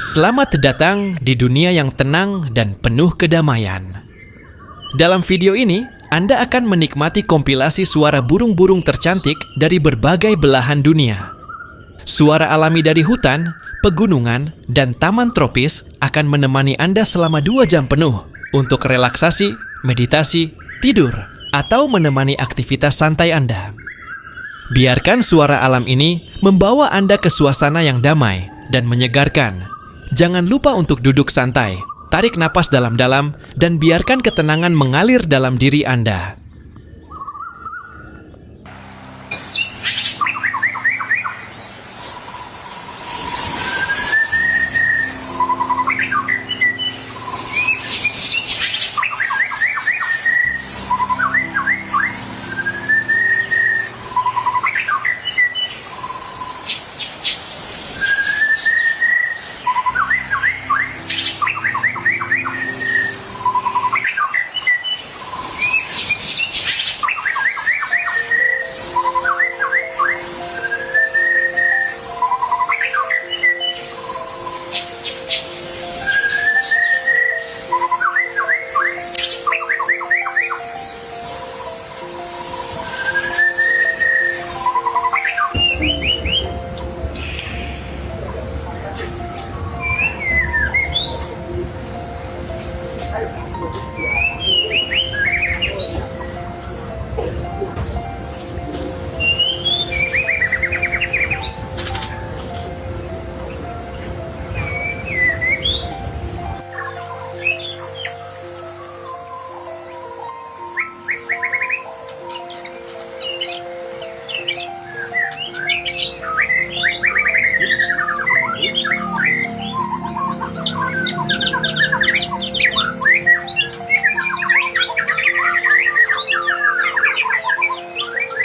Selamat datang di dunia yang tenang dan penuh kedamaian. Dalam video ini, Anda akan menikmati kompilasi suara burung-burung tercantik dari berbagai belahan dunia. Suara alami dari hutan, pegunungan, dan taman tropis akan menemani Anda selama 2 jam penuh untuk relaksasi, meditasi, tidur, atau menemani aktivitas santai Anda. Biarkan suara alam ini membawa Anda ke suasana yang damai dan menyegarkan. Jangan lupa untuk duduk santai, tarik napas dalam-dalam, dan biarkan ketenangan mengalir dalam diri Anda.